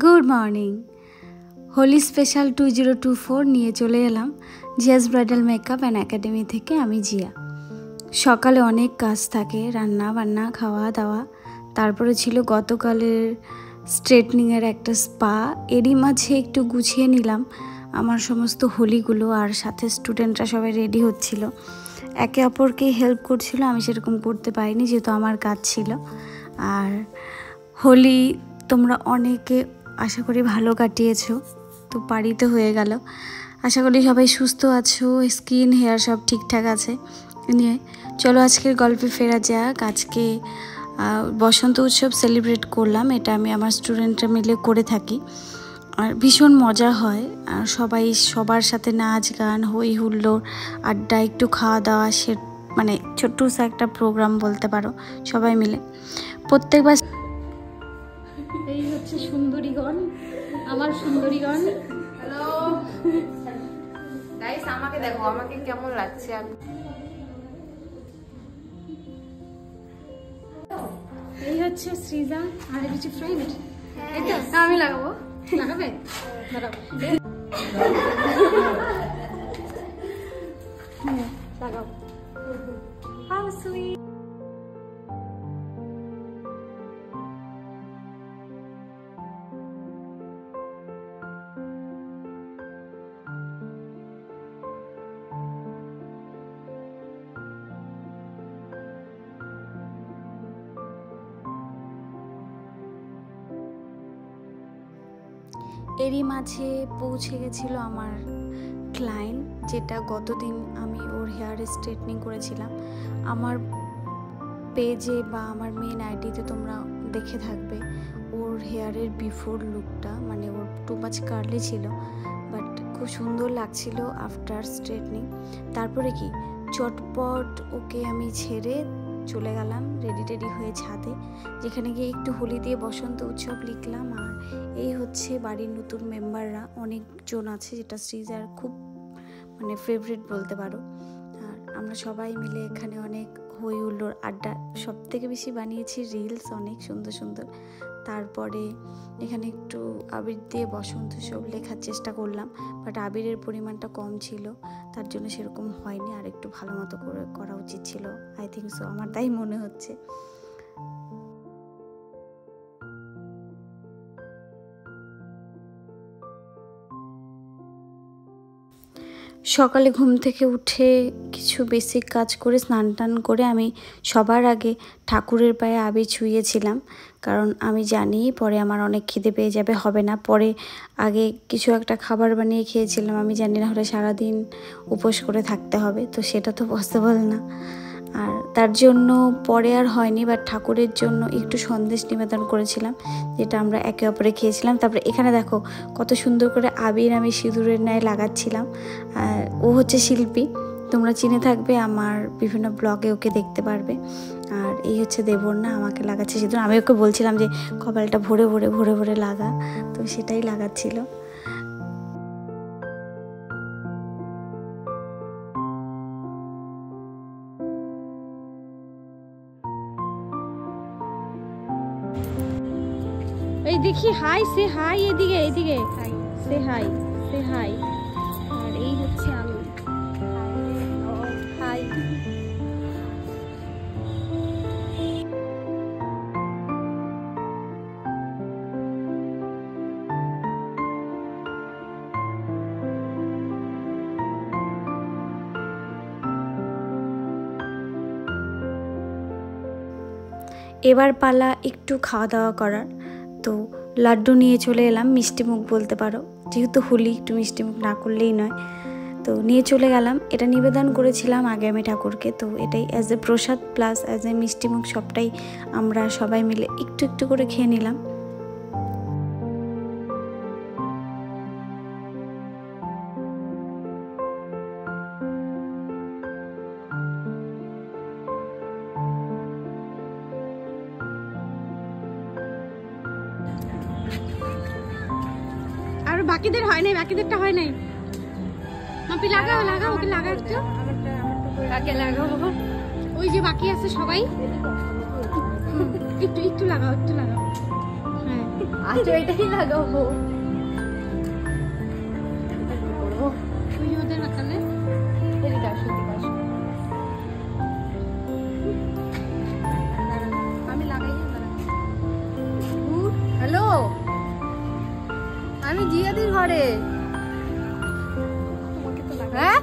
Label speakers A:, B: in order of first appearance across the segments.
A: Good morning. Holi special 2024 নিয়ে চলে এলাম Zia's bridal makeup and academy থেকে। আমি জিয়া। সকালে অনেক কাজ থাকে, রান্না বান্না, খাওয়া দাওয়া, তারপরে ছিল গতকালের স্ট্রেটনিংয়ের একটা স্পা। এরই মাঝে একটু গুছিয়ে নিলাম আমার সমস্ত হোলিগুলো, আর সাথে স্টুডেন্টরা সবাই রেডি হচ্ছিল, একে অপরকে হেল্প করছিল। আমি সেরকম করতে পারিনি যেহেতু আমার কাজ ছিল। আর হোলি তোমরা অনেকে আশা করি ভালো কাটিয়েছো, তো বাড়িতে হয়ে গেল। আশা করি সবাই সুস্থ আছো, স্কিন হেয়ার সব ঠিকঠাক আছে। নিয়ে চলো আজকের গল্পে ফেরা যাক। আজকে বসন্ত উৎসব সেলিব্রেট করলাম, এটা আমি আমার স্টুডেন্টরা মিলে করে থাকি, আর ভীষণ মজা হয়। আর সবাই সবার সাথে নাচ গান, হই হুল্লোড়, আড্ডা, একটু খাওয়া দাওয়া, সে মানে ছোট্ট একটা প্রোগ্রাম বলতে পারো, সবাই মিলে প্রত্যেকবার। এই হচ্ছে সুন্দরীগণ, আমার সুন্দরীগণ।
B: হ্যালো গাইস, আমাকে দেখো, আমাকে কেমন লাগছে।
A: এই হচ্ছে সৃজা, আর এই হচ্ছে ফ্রেন্ড। এটা আমি লাগাবো, লাগাবে? লাগাও। How sweet. এরই মাঝে পৌঁছে গেছিল আমার ক্লায়েন্ট, যেটা গতদিন আমি ওর হেয়ার স্ট্রেটনিং করেছিলাম। আমার পেজে বা আমার মেন আইডিতে তোমরা দেখে থাকবে ওর হেয়ারের বিফোর লুকটা, মানে ওর টু মাচ কার্লি ছিল, বাট খুব সুন্দর লাগছিল আফটার স্ট্রেটনিং। তারপরে কি চটপট ওকে আমি ছেড়ে চলে গেলাম রেডি হয়ে ছাদে, যেখানে গিয়ে একটু হোলি দিয়ে বসন্ত উৎসব লিখলাম। আর এই হচ্ছে বাড়ির নতুন মেম্বাররা, অনেকজন আছে, যেটা সৃজার খুব মানে ফেভারিট বলতে পারো। আর আমরা সবাই মিলে এখানে অনেক হই হুল্লোড়, আড্ডা, সব থেকে বেশি বানিয়েছি রিলস, অনেক সুন্দর সুন্দর। তারপরে এখানে একটু আবির দিয়ে বসন্ত উৎসব লেখার চেষ্টা করলাম, বাট আবিরের পরিমাণটা কম ছিল, তার জন্য সেরকম হয়নি। আর একটু ভালো মতো করে করা উচিত ছিল, আই থিঙ্ক সো, আমার তাই মনে হচ্ছে। সকালে ঘুম থেকে উঠে কিছু বেসিক কাজ করে স্নান টান করে আমি সবার আগে ঠাকুরের পায়ে আবির ছুঁয়েছিলাম, কারণ আমি জানি পরে আমার অনেক খিদে পেয়ে যাবে, হবে না। পরে আগে কিছু একটা খাবার বানিয়ে খেয়েছিলাম, আমি জানি না হলে সারাদিন উপোস করে থাকতে হবে, তো সেটা তো পসিবল না। আর তার জন্য পরে আর হয়নি, বাট ঠাকুরের জন্য একটু সন্দেশ নিবেদন করেছিলাম, যেটা আমরা একে অপরে খেয়েছিলাম। তারপরে এখানে দেখো কত সুন্দর করে আবির আমি সিঁদুরের ন্যায় লাগাচ্ছিলাম। আর ও হচ্ছে শিল্পী, তোমরা চিনে থাকবে, আমার বিভিন্ন ব্লগে ওকে দেখতে পারবে। আর এই হচ্ছে দেবর্ণা, আমাকে লাগাচ্ছে সিঁদুর। আমি ওকে বলছিলাম যে কপালটা ভরে ভরে ভরে ভরে লাগা, তো সেটাই লাগাচ্ছিল। এই দেখি, হাই সে হাই, এদিকে এদিকে হাই, সে হাই, সে হাই। আর এই হচ্ছে আমি, হাই। এবার পালা একটু খাওয়া দাওয়া করার, তো লাড্ডু নিয়ে চলে এলাম, মিষ্টিমুখ বলতে পারো, যেহেতু হোলি একটু মিষ্টিমুখ না করলেই নয়, তো নিয়ে চলে গেলাম। এটা নিবেদন করেছিলাম আগে আমি ঠাকুরকে, তো এটাই as a Prasad plus as a মিষ্টিমুখ, সবটাই আমরা সবাই মিলে একটু একটু করে খেয়ে নিলাম। আর বাকিদের হয় নাই, বাকিদেরটা হয় নাই। মাপি লাগাও, লাগাও, ওকে লাগাও একটু, কাকে লাগাও, ওই যে বাকি আছে সবাই, একটু একটু লাগাও, একটু লাগাও। হ্যাঁ
B: আচ্ছা এটাই লাগাবো।
A: তুই ওদের রাখালে
B: এদিকে আসো, এদিকে আসো। আমি লাগাই। হ্যালো, আমি জিয়াদির ঘরে। হ্যাঁ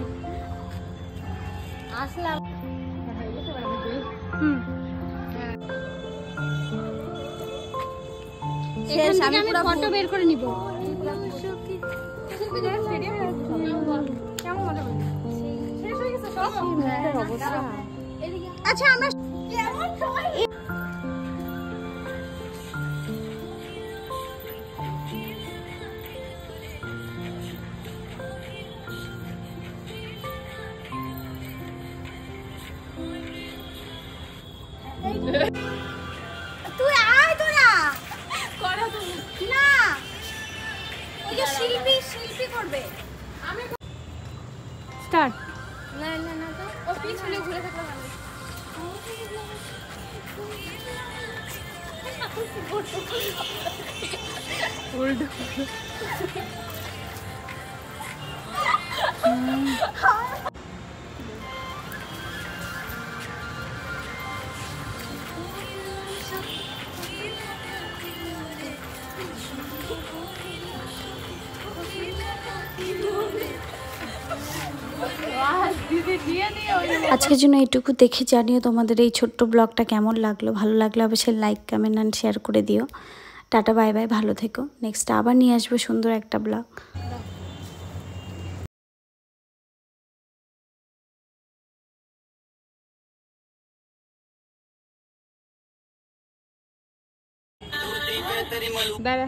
B: আসলাম।
A: আমি ফটো বের করে নিব। আচ্ছা আমরা তুই আয় তোরা করো তুমি না ওই যে শিল্পী করবে আমি স্টার্ট
B: না না না তো ও পিছনে ঘুরে থাকলে ভালো। উল্টো
A: আজকের জন্য এইটুকু দেখে জানিও তোমাদের এই ছোট্ট ব্লগটা কেমন লাগলো। ভালো লাগলে অবশ্যই লাইক কমেন্ট অ্যান্ড শেয়ার করে দিও। টাটা বাই বাই, ভালো থেকো। নেক্সট আবার নিয়ে আসবো সুন্দর একটা ব্লগ।
B: দাঁড়া